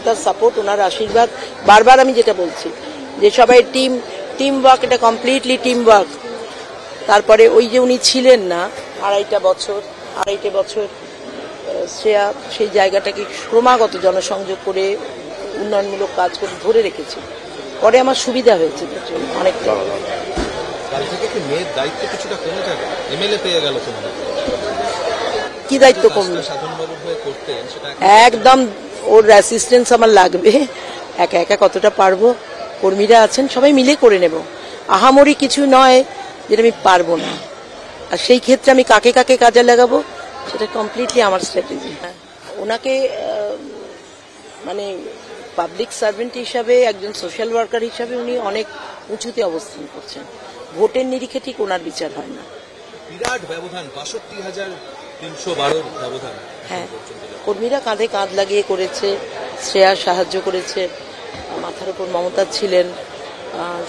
মমতার সাপোর্ট, ওনার আশীর্বাদ। বারবার আমি যেটা বলছি যে সবাই টিম ওয়ার্ক, এটা কমপ্লিটলি টিম ওয়ার্ক। তারপরে ওই যে উনি ছিলেন না আড়াইটে বছর শ্রেয়া সেই জায়গাটাকে ক্রমাগত জনসংযোগ করে উন্নয়নমূলক কাজ করে ধরে রেখেছে। পরে আমার সুবিধা হয়েছে অনেকটা। কি দায়িত্ব কমলো? একদম ওর অ্যাসিস্ট্যান্স আমার লাগবে। একা একা কতটা পারবো? কর্মীরা আছেন, সবাই মিলে করে নেব। আহামরি কিছু নয় যেটা আমি পারবো না। আর সেই ক্ষেত্রে আমি কাকে কাকে কাজে লাগাবো সেটা কমপ্লিটলি আমার স্ট্র্যাটেজি। ওনাকে মানে পাবলিক সার্ভেন্ট হিসাবে, একজন সোশ্যাল ওয়ার্কার হিসাবে উনি অনেক উঁচুতে অবস্থান করছেন। ভোটের নিরিখে ঠিক ওনার বিচার হয় না। বিরাট ব্যবধান, ৬২,৩১২ ব্যবধান। হ্যাঁ, কর্মীরা কাঁধে কাঁধ লাগিয়ে করেছে, শ্রেয়া সাহায্য করেছে, মাথার উপর মমতা ছিলেন,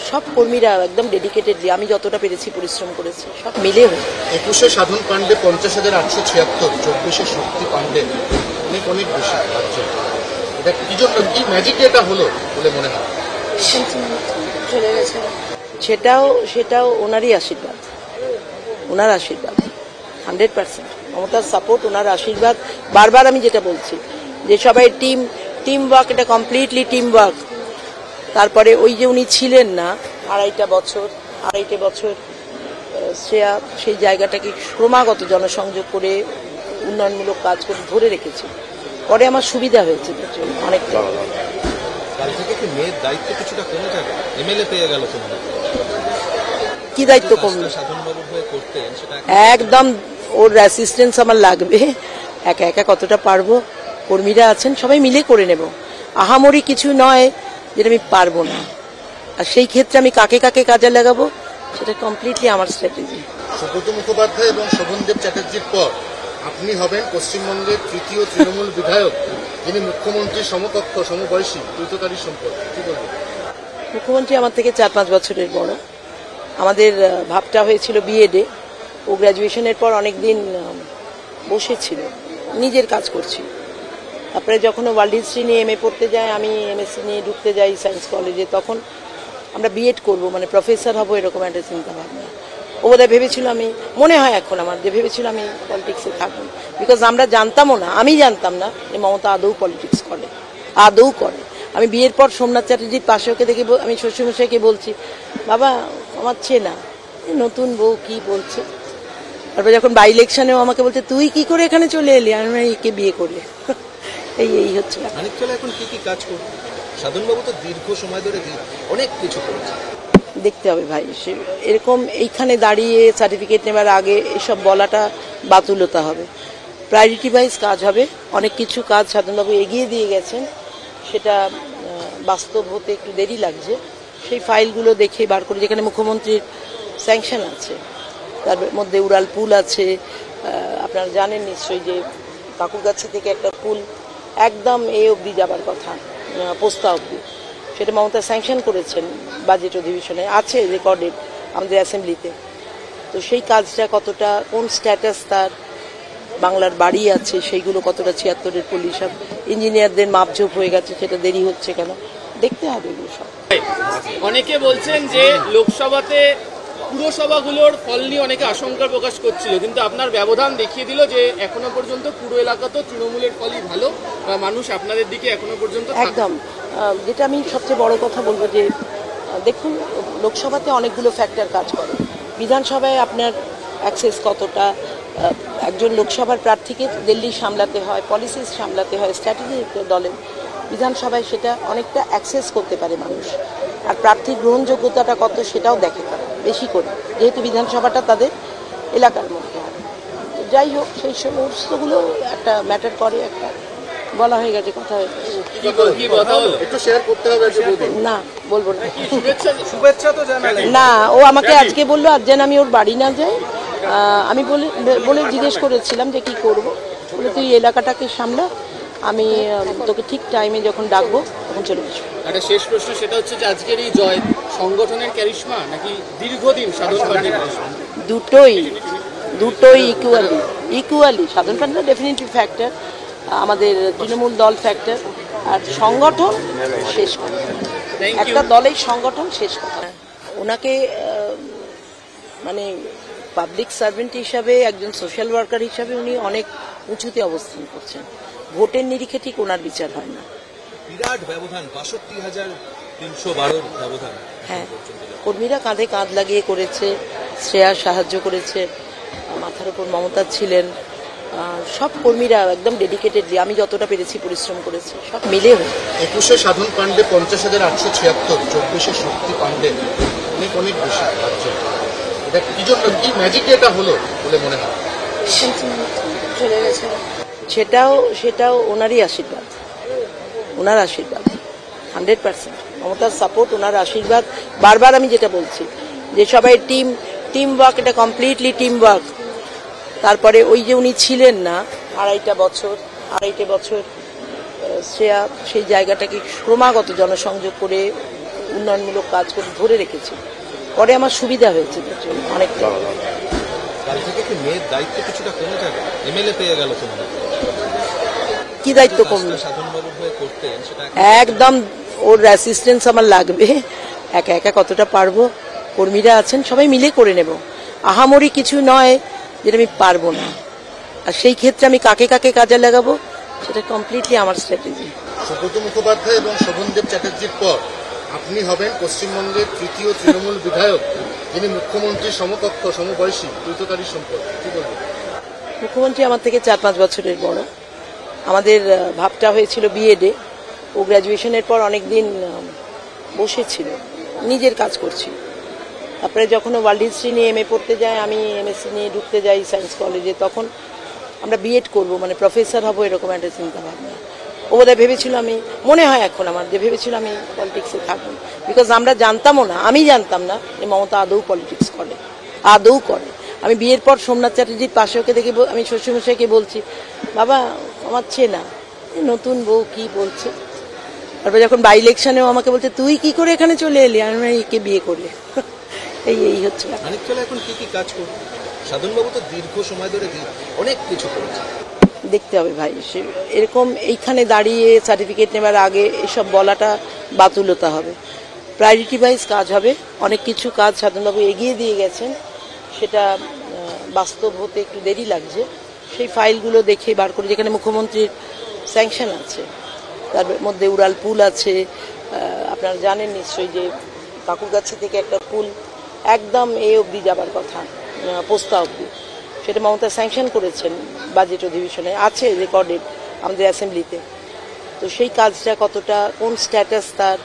সব কর্মীরা একদম ডেডিকেটেডলি আমি যতটা পেরেছি পরিশ্রম করেছে, সব মিলে হয়েছে। ২১শে সাধন পাণ্ডে ৫০,৮৭৬, ২৪শে শক্তি পাণ্ডে অনেক বেশি। এটা কি জন্য, কি ম্যাজিক এটা হলো বলে মনে হয়? চলে গেছে সেটাও ওনারই আশীর্বাদ, ওনার আশীর্বাদ 100%। মমতার সাপোর্ট, ওনার আশীর্বাদ। বারবার আমি যেটা বলছি যে সবাই টিম ওয়ার্ক, এটা কমপ্লিটলি টিম ওয়ার্ক। তারপরে ওই যে উনি ছিলেন না আড়াইটে বছর শ্রেয়া সেই জায়গাটাকে ক্রমাগত জনসংযোগ করে উন্নয়নমূলক কাজ করে ধরে রেখেছে। পরে আমার সুবিধা হয়েছে অনেকটা। কি দায়িত্ব কমলো? একদম ওর অ্যাসিস্ট্যান্স আমার লাগবে। একা একা কতটা পারবো? কর্মীরা আছেন, সবাই মিলে করে নেব। আহামরি কিছু নয় যেটা আমি পারবো না। আর সেই ক্ষেত্রে আমি কাকে কাকে কাজে লাগাবো সেটা কমপ্লিটলি আমার স্ট্র্যাটেজি। সুব্রত মুখোপাধ্যায় এবং শোভনদেব চ্যাটার্জির পর আপনি হবেন পশ্চিমবঙ্গের তৃতীয় তৃণমূল বিধায়ক যিনি মুখ্যমন্ত্রীর সমকক্ষ, সমবয়সী, দ্রুততারী সম্পদ। কি বলবেন? মুখ্যমন্ত্রী আমার থেকে ৪-৫ বছরের বড়। আমাদের ভাবটা হয়েছিল বিএডে। ও গ্র্যাজুয়েশনের পর অনেকদিন বসেছিল, নিজের কাজ করছি। তারপরে যখন ওয়ার্ল্ড হিস্ট্রি নিয়ে এমএ পড়তে যায়, আমি এমএসসি নিয়ে ঢুকতে যাই সায়েন্স কলেজে, তখন আমরা বিএড করবো, মানে প্রফেসর হবো, এরকম একটা চিন্তা ভাবনা। ও বোধহয় ভেবেছিল, আমি মনে হয় এখন আমার যে ভেবেছিল আমি পলিটিক্সে থাকবো, বিকজ আমরা জানতামও না, আমি জানতাম না যে মমতা আদৌ পলিটিক্স করে, আদৌ করে। আমি বিয়ের পর সোমনাথ চ্যাটার্জির পাশে ওকে দেখে আমি শ্বশুরমশাইকে বলছি, বাবা আমার চেনা নতুন বউ কি বলছে। তারপর যখন বাই ইলেকশনেও আমাকে বলছে তুই কি করে এখানে চলে এলি, আমি একে বিয়ে করে। এই হচ্ছে এখন কি কি কাজ করবে সাধনবাবু? তো দীর্ঘ সময় ধরে অনেক কিছু করেছে। দেখতে হবে ভাই, এরকম এইখানে দাঁড়িয়ে সার্টিফিকেট নেবার আগে এসব বলাটা বাতুলতা হবে। প্রায়োরিটি ওয়াইজ কাজ হবে। অনেক কিছু কাজ সাধনবাবু এগিয়ে দিয়ে গেছেন, সেটা বাস্তব হতে একটু দেরি লাগছে। সেই ফাইলগুলো দেখে বার করে, যেখানে মুখ্যমন্ত্রীর স্যাংশন আছে, তার মধ্যে উড়াল পুল আছে। আপনারা জানেন নিশ্চয়ই যে কাকুরগাছি থেকে একটা পুল একদম অবধি যাবার কথা, পোস্তা অবধি, সেটা মমতা স্যাংশন করেছেন বাজেট অধিবেশনে, আছে রেকর্ডেড আমাদের অ্যাসেম্বলিতে। তো সেই কাজটা কতটা, কোন স্ট্যাটাস তার, বাংলার বাড়ি আছে সেইগুলো কতটা, ৭৬-এর পুলিশ সব ইঞ্জিনিয়ারদের মাপঝোপ হয়ে গেছে, সেটা দেরি হচ্ছে কেন, দেখতে হবে এগুলো সব। অনেকে বলছেন যে লোকসভাতে পুরসভাগুলোর ফল নিয়ে অনেকে আশঙ্কা প্রকাশ করছিল, কিন্তু আপনার ব্যবধান দেখিয়ে দিল যে এখনো পর্যন্ত পুরো এলাকাতেও তৃণমূলের ফলই ভালো, মানুষ আপনাদের দিকে এখনো পর্যন্ত একদম। যেটা আমি সবচেয়ে বড় কথা বলবো যে দেখুন, লোকসভাতে অনেকগুলো ফ্যাক্টর কাজ করে। বিধানসভায় আপনার অ্যাক্সেস কতটা, একজন লোকসভার প্রার্থীকে দিল্লি সামলাতে হয়, পলিসিস সামলাতে হয়, স্ট্র্যাটেজি দলের। বিধানসভায় সেটা অনেকটা অ্যাক্সেস করতে পারে মানুষ। আর প্রার্থীর গ্রহণযোগ্যতাটা কত সেটাও দেখে তারা বেশি করে, যেহেতু বিধানসভাটা তাদের এলাকার মধ্যে হয়। যাই হোক, সেই সমস্তগুলো একটা ম্যাটার করে। একটা বলা হয়ে গেছে, কথা হয়ে গেছে, একটু শেয়ার করতে হবে। না বলবো না। শুভেচ্ছা তো জানালেন না, ও আমাকে আজকে বললো আজ যেন আমি ওর বাড়ি না যাই। আমি বলে জিজ্ঞেস করেছিলাম যে কি করব, বলে তুই এলাকাটাকে সামলা, আমি তোকে ঠিক টাইমে যখন ডাকবো তখন চলে আসবো। একটা শেষ প্রশ্ন, সেটা হচ্ছে যে আজকের এই জয় সংগঠনের ক্যারিশমা নাকি দীর্ঘদিন সাধন পাণ্ডের ক্যারিশমা? দুটোই ইকুয়ালি। সাধন পাণ্ডে ডেফিনেটলি ফ্যাক্টর, আমাদের তৃণমূল দল ফ্যাক্টর, আর সংগঠন শেষ কথা, থ্যাংক ইউ একটা দলের সংগঠন শেষ কথা। ওনাকে মানে পাবলিক সার্ভেন্ট হিসাবে, একজন সোশ্যাল ওয়ার্কার হিসাবে উনি অনেক উঁচুতে অবস্থান করছেন। ভোটের নিরিখে ঠিক ওনার বিচার হয় না। বিরাট ব্যবধান, 62,312 ব্যবধান। হ্যাঁ, কর্মীরা কাঁধে কাঁধ লাগিয়ে করেছে, শ্রেয়া সাহায্য করেছে, মাথার উপর মমতা ছিলেন, সব কর্মীরা একদম ডেডিকেটেড, যে আমি যতটা পেরেছি পরিশ্রম করেছি, সব মিলে হয়েছে। 21-এ সাধন পাণ্ডে 50,876, 24-এ শক্তি পাণ্ডে অনেক অনেক বেশি রাজ্য। এটা কি জন্য, কি ম্যাজিক এটা হলো বলে মনে হয়? চলে গেছে, সেটাও ওনারই আশীর্বাদ, ওনার আশীর্বাদ 100%। মমতার সাপোর্ট, ওনার আশীর্বাদ। বারবার আমি যেটা বলছি যে সবাই টিম ওয়ার্ক, এটা কমপ্লিটলি টিম ওয়ার্ক। তারপরে ওই যে উনি ছিলেন না আড়াইটে বছর শ্রেয়া সেই জায়গাটাকে ক্রমাগত জনসংযোগ করে উন্নয়নমূলক কাজ করে ধরে রেখেছে। পরে আমার সুবিধা হয়েছে অনেকটা। কাল থেকে কি মেয়ের দায়িত্ব কিছুটা কমে যাবে? এমএলএ পেয়ে গেল তোমরা, কি দায়িত্ব কমবে? সাধনবাবুর হয়ে করতেন সেটা একদম ওর অ্যাসিস্ট্যান্স আমার লাগবে। একা একা কতটা পারবো? কর্মীরা আছেন, সবাই মিলে করে নেব। আহামরি কিছু নয় যেটা আমি পারবো না। আর সেই ক্ষেত্রে আমি কাকে কাকে কাজে লাগাবো, সেটা কমপ্লিটলি আমার স্ট্র্যাটেজি। সুব্রত মুখোপাধ্যায় এবং শোভনদেব চ্যাটার্জির পর আপনি হবেন পশ্চিমবঙ্গের তৃতীয় তৃণমূল বিধায়ক, যিনি মুখ্যমন্ত্রীর সমকক্ষ, সমবয়সী, দ্বৈততারী সম্পদ। কি বলবেন? মুখ্যমন্ত্রী আমার থেকে 4-5 বছরের বড়। আমাদের ভাবটা হয়েছিল বিএডে। ও গ্র্যাজুয়েশনের পর অনেকদিন বসেছিল, নিজের কাজ করছি। তারপরে যখন ও ওয়ার্ল্ড হিস্ট্রি নিয়ে এমএ পড়তে যায়, আমি এমএসসি নিয়ে ঢুকতে যাই সায়েন্স কলেজে, তখন আমরা বিএড করব, মানে প্রফেসর হব, এরকম একটা চিন্তা ভাবনা। ও বোধহয় ভেবেছিল, আমি মনে হয় এখন আমার যে ভেবেছিল আমি পলিটিক্সে থাকবো, বিকজ আমরা জানতামও না, আমি জানতাম না যে মমতা আদৌ পলিটিক্স করে, আদৌ করে। আমি বিয়ের পর সোমনাথ চ্যাটার্জির পাশে ওকে দেখে আমি শ্বশুরমশাইকে বলছি, বাবা আমার চেনা নতুন বউ কি বলছে। তারপরে যখন বাই ইলেকশনেও আমাকে বলছে, তুই কি করে এখানে চলে এলি? আমি একে বিয়ে করলে। এই হচ্ছে মানিকতলা এখন কি কি কাজ করবে? সাধনবাবু তো দীর্ঘ সময় ধরে অনেক কিছু করেছে। দেখতে হবে ভাই, এরকম এইখানে দাঁড়িয়ে সার্টিফিকেট নেবার আগে এসব বলাটা বাতুলতা হবে। প্রায়োরিটি ওয়াইজ কাজ হবে, অনেক কিছু কাজ সাধনবাবু এগিয়ে দিয়ে গেছেন, সেটা বাস্তব হতে একটু দেরি লাগছে। সেই ফাইলগুলো দেখে বার করে, যেখানে মুখ্যমন্ত্রীর স্যাংশন আছে, তার মধ্যে উড়াল পুল আছে। আপনারা জানেন নিশ্চয়ই যে কাকুরগাছি থেকে একটা পুল একদম অবধি যাবার কথা, পোস্তা অবধি, সেটা মমতা স্যাংশন করেছেন বাজেট অধিবেশনে, আছে রেকর্ডেড আমাদের অ্যাসেম্বলিতে। তো সেই কাজটা কতটা, কোন স্ট্যাটাস তার,